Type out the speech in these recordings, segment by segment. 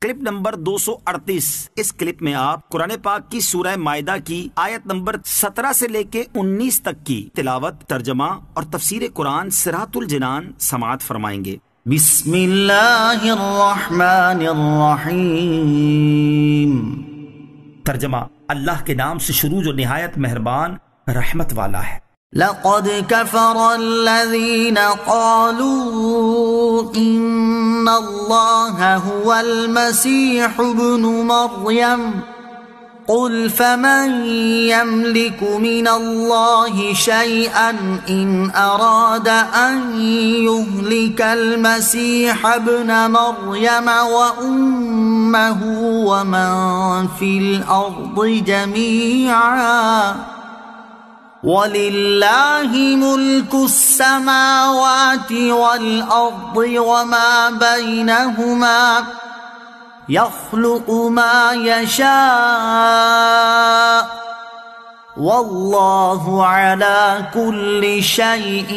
Clip number 238۔ اس clip میں آپ قرآن پاک کی سورہ مائدہ کی آیت نمبر 17 سے لے کے 19 تک کی تلاوت، ترجمہ اور تفسیر قرآن صراط الجنان سماعت فرمائیں گے۔ بسم اللہ الرحمن الرحیم۔ ترجمہ: اللہ کے نام سے شروع جو نہایت مہربان رحمت والا ہے۔ لقد كفر الذين قالوا إن الله هو المسيح ابن مريم قل فمن يملك من الله شيئا إن أراد أن يهلك المسيح ابن مريم وأمه ومن في الأرض جميعا وَلِلَّهِ مُلْكُ السَّمَاوَاتِ وَالْأَرْضِ وَمَا بَيْنَهُمَا يَخْلُقُ مَا يَشَاءُ وَاللَّهُ عَلَى كُلِّ شَيْءٍ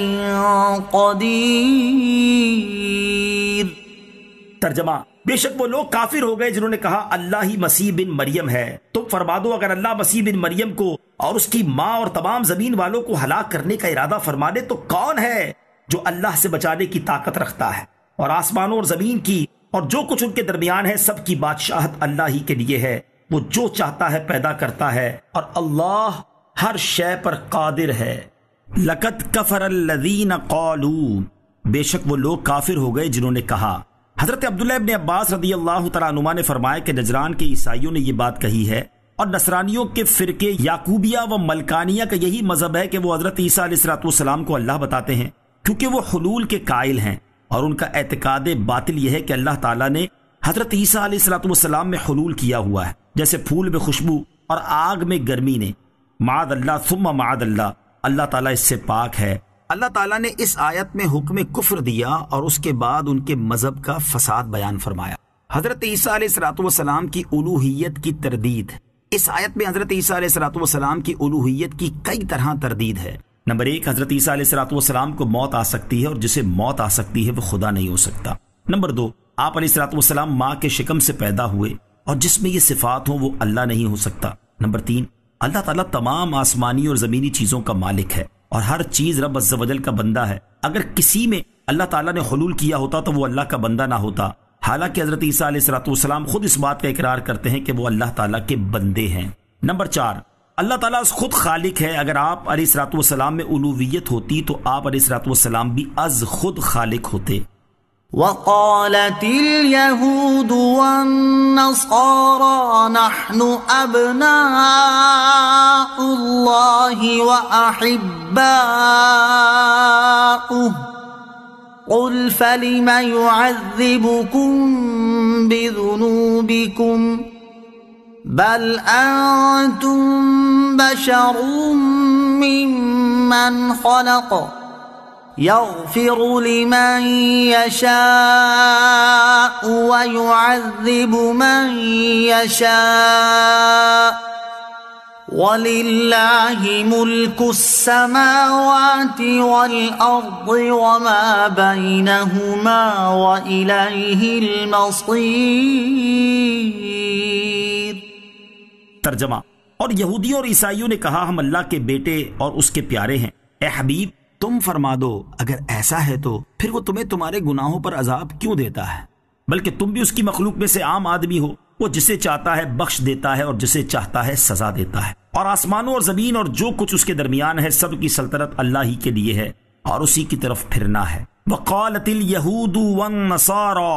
قَدِيرٌ۔ ترجمہ: بے شک وہ لوگ کافر ہو گئے جنہوں نے کہا اللہ ہی مسیح بن مریم ہے۔ تم فرما دو اگر اللہ مسیح بن مریم کو اور اس کی ماں اور تمام زمین والوں کو ہلاک کرنے کا ارادہ فرما دے تو کون ہے جو اللہ سے بچانے کی طاقت رکھتا ہے؟ اور آسمانوں اور زمین کی اور جو کچھ ان کے درمیان ہے سب کی بادشاہت اللہ ہی کے لیے ہے۔ وہ جو چاہتا ہے پیدا کرتا ہے اور اللہ ہر شے پر قادر ہے۔ لقد کفر الذین قالوا، بے شک وہ لوگ کافر ہو گئے جنہوں نے کہا۔ حضرت عبداللہ ابن عباس رضی اللہ تعالیٰ عنہما نے فرمایا کہ نجران کے عیسائیوں نے یہ بات کہی ہے اور نصرانیوں کے فرقے یعقوبیہ و ملکانیہ کا یہی مذہب ہے کہ وہ حضرت عیسیٰ علیہ السلام کو اللہ بتاتے ہیں کیونکہ وہ حلول کے قائل ہیں، اور ان کا اعتقاد باطل یہ ہے کہ اللہ تعالیٰ نے حضرت عیسیٰ علیہ السلام میں حلول کیا ہوا ہے، جیسے پھول میں خوشبو اور آگ میں گرمی نے۔ معاذ اللہ ثم معاذ اللہ، اللہ تعالیٰ اس سے پاک ہے۔ اللہ تعالیٰ نے اس آیت میں حکم کفر دیا اور اس کے بعد ان کے مذہب کا فساد بیان فرمایا۔ حضرت عیسیٰ علیہ السلام کی الوہیت کی تردید۔ اس آیت میں حضرت عیسیٰ علیہ السلام کی الوہیت کی کئی طرح تردید ہے۔ نمبر 1، حضرت عیسیٰ علیہ السلام کو موت آ سکتی ہے اور جسے موت آ سکتی ہے وہ خدا نہیں ہو سکتا۔ نمبر 2، آپ علیہ السلام ماں کے شکم سے پیدا ہوئے اور جس میں یہ صفات ہوں وہ اللہ نہیں ہو سکتا۔ نمبر 3، اللہ تعالیٰ تمام آسمانی اور زمینی چیزوں کا مالک ہے اور ہر چیز رب عز و جل کا بندہ ہے۔ اگر کسی میں اللہ تعالیٰ نے حلول کیا ہوتا تو وہ اللہ کا بندہ نہ ہوتا، حالانکہ حضرت عیسیٰ علیہ السلام خود اس بات کا اقرار کرتے ہیں کہ وہ اللہ تعالیٰ کے بندے ہیں۔ نمبر 4، اللہ تعالیٰ خود خالق ہے۔ اگر آپ علیہ السلام میں الوہیت ہوتی تو آپ علیہ السلام بھی از خود خالق ہوتے۔ وقالت اليهود والنصارى نحن أبناء الله وأحباؤه قل فلم يعذبكم بذنوبكم بل أنتم بشر ممن خلق يغفر لمن يشاء ويعذب من يشاء وَلِلَّهِ مُلْكُ السَّمَاوَاتِ وَالْأَرْضِ وَمَا بَيْنَهُمَا وَإِلَيْهِ الْمَصِيرُ۔ ترجمہ: اور یہودیوں اور عیسائیوں نے کہا ہم اللہ کے بیٹے اور اس کے پیارے ہیں۔ اے حبیب تم فرما دو اگر ایسا ہے تو پھر وہ تمہیں تمہارے گناہوں پر عذاب کیوں دیتا ہے؟ بلکہ تم بھی اس کی مخلوق میں سے عام آدمی ہو۔ وہ جسے چاہتا ہے بخش دیتا ہے اور جسے چاہتا ہے سزا دیتا ہے، اور آسمانوں اور زمین اور جو کچھ اس کے درمیان ہے سب کی سلطنت اللہ ہی کے لیے ہے اور اسی کی طرف پھرنا ہے۔ وقالت اليہود والنصارى،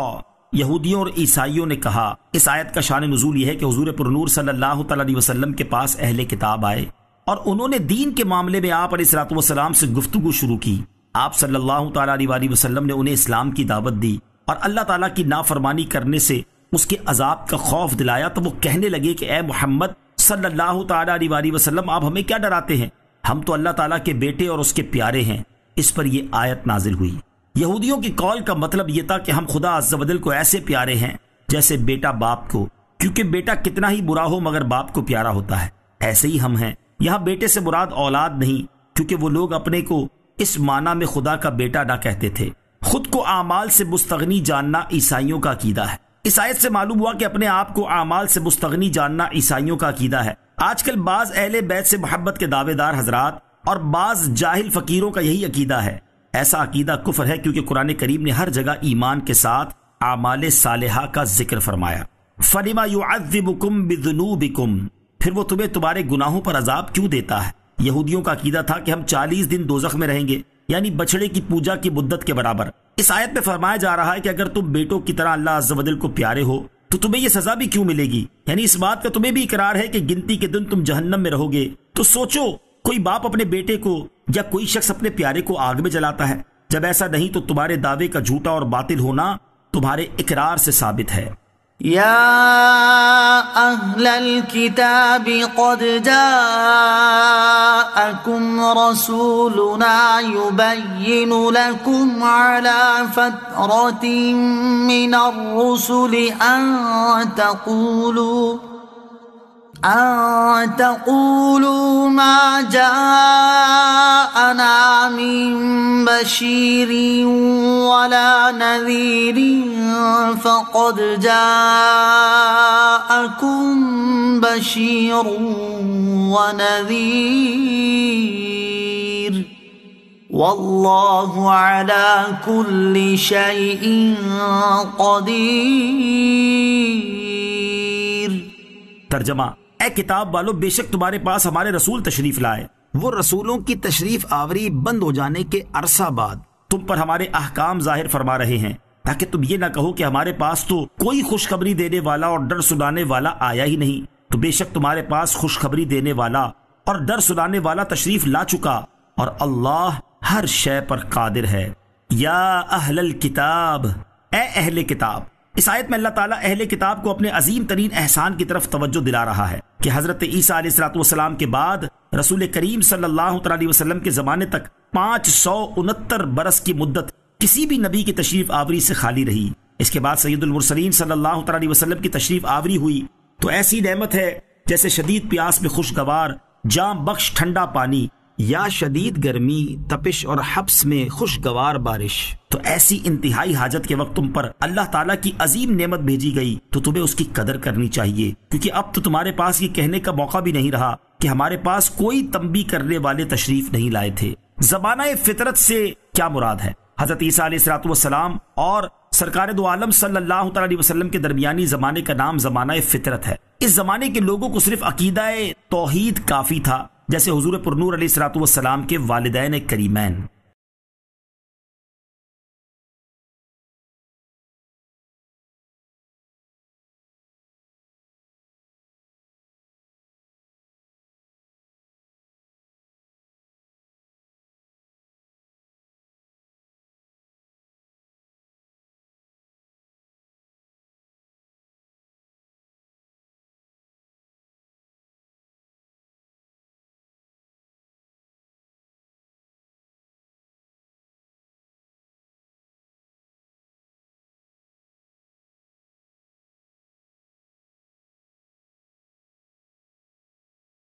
یہودیوں اور عیسائیوں نے کہا۔ اس آیت کا شان نزول یہ ہے کہ حضور پر نور صلی اللہ تعالی علیہ وسلم کے پاس اہل کتاب آئے اور انہوں نے دین کے معاملے میں آپ علیہ السلام سے گفتگو شروع کی۔ آپ صلی اللہ تعالی علیہ وسلم نے انہیں اسلام کی دعوت دی اور اللہ تعالیٰ کی نافرمانی کرنے سے اس کے عذاب کا خوف دلایا، تو وہ کہنے لگے کہ اے محمد صلی اللہ تعالی علیہ وسلم آپ ہمیں کیا ڈراتے ہیں؟ ہم تو اللہ تعالیٰ کے بیٹے اور اس کے پیارے ہیں۔ اس پر یہ آیت نازل ہوئی۔ یہودیوں کی قول کا مطلب یہ تھا کہ ہم خدا عز و جل کو ایسے پیارے ہیں جیسے بیٹا باپ کو، کیونکہ بیٹا کتنا ہی برا ہو مگر باپ کو پیارا ہوتا ہے، ایسے ہی ہم ہیں۔ یہاں بیٹے سے مراد اولاد نہیں، کیونکہ وہ لوگ اپنے کو اس معنی میں خدا کا بیٹا نہ کہتے تھے۔ خود کو اعمال سے مستغنی جاننا عیسائیوں کا عقیدہ ہے، اس آیت سے معلوم ہوا کہ اپنے آپ کو اعمال سے مستغنی جاننا عیسائیوں کا عقیدہ ہے۔ آج کل بعض اہل بیت سے محبت کے دعوے دار حضرات اور بعض جاہل فقیروں کا یہی عقیدہ ہے۔ ایسا عقیدہ کفر ہے، کیونکہ قرآن کریم نے ہر جگہ ایمان کے ساتھ اعمال صالحہ کا ذکر فرمایا۔ فَلِمَا يُعَذِّبُكُمْ بِذُنُوبِكُمْ، پھر وہ تمہیں تمہارے گناہوں پر عذاب کیوں دیتا ہے؟ یہودیوں کا عقیدہ تھا کہ ہم 40 دن دوزخ میں رہیں گے، یعنی بچڑے کی پوجا کی مدت کے برابر۔ اس آیت میں فرمایا جا رہا ہے کہ اگر تم بیٹوں کی طرح اللہ عز و جل کو پیارے ہو تو تمہیں یہ سزا بھی کیوں ملے گی؟ یعنی اس بات کا تمہیں بھی اقرار ہے کہ گنتی کے دن تم جہنم میں رہو گے۔ تو سوچو، کوئی باپ اپنے بیٹے کو یا کوئی شخص اپنے پیارے کو آگ میں جلاتا ہے؟ جب ایسا نہیں تو تمہارے دعوے کا جھوٹا اور باطل ہونا تمہارے اقرار سے ثابت ہے۔ يا أهل الكتاب قد جاءكم رسولنا يبين لكم على فترة من الرسل أن تقولوا ما جاءنا من بشير ولا نذير فقد جاءكم بشير ونذير والله على كل شيء قدير۔ ترجمہ: اے کتاب والو، بے شک تمہارے پاس ہمارے رسول تشریف لائے۔ وہ رسولوں کی تشریف آوری بند ہو جانے کے عرصہ بعد تم پر ہمارے احکام ظاہر فرما رہے ہیں، تاکہ تم یہ نہ کہو کہ ہمارے پاس تو کوئی خوشخبری دینے والا اور ڈر سنانے والا آیا ہی نہیں۔ تو بے شک تمہارے پاس خوشخبری دینے والا اور ڈر سنانے والا تشریف لا چکا، اور اللہ ہر شے پر قادر ہے۔ یا اہل الکتاب، اے اہل کتاب۔ اس آیت میں اللہ تعالیٰ اہل کتاب کو اپنے عظیم ترین احسان کی طرف توجہ دلا رہا ہے کہ حضرت عیسیٰ علیہ السلام کے بعد رسول کریم صلی اللہ علیہ وسلم کے زمانے تک 569 برس کی مدت کسی بھی نبی کی تشریف آوری سے خالی رہی۔ اس کے بعد سید المرسلین صلی اللہ علیہ وسلم کی تشریف آوری ہوئی تو ایسی نعمت ہے جیسے شدید پیاس میں خوشگوار جام بخش ٹھنڈا پانی، یا شدید گرمی، تپش اور حبس میں خوشگوار بارش۔ تو ایسی انتہائی حاجت کے وقت تم پر اللہ تعالیٰ کی عظیم نعمت بھیجی گئی تو تمہیں اس کی قدر کرنی چاہیے، کیونکہ اب تو تمہارے پاس یہ کہنے کا موقع بھی نہیں رہا کہ ہمارے پاس کوئی تنبیہ کرنے والے تشریف نہیں لائے تھے۔ زمانہ فطرت سے کیا مراد ہے؟ حضرت عیسیٰ علیہ السلام اور سرکار دو عالم صلی اللہ علیہ وسلم کے درمیانی زمانے کا نام زمانہ فطرت ہے۔ اس زمانے کے لوگوں کو صرف عقیدہ توحید کافی تھا، جیسے حضور پرنور علیہ السلام کے والدین کریمین۔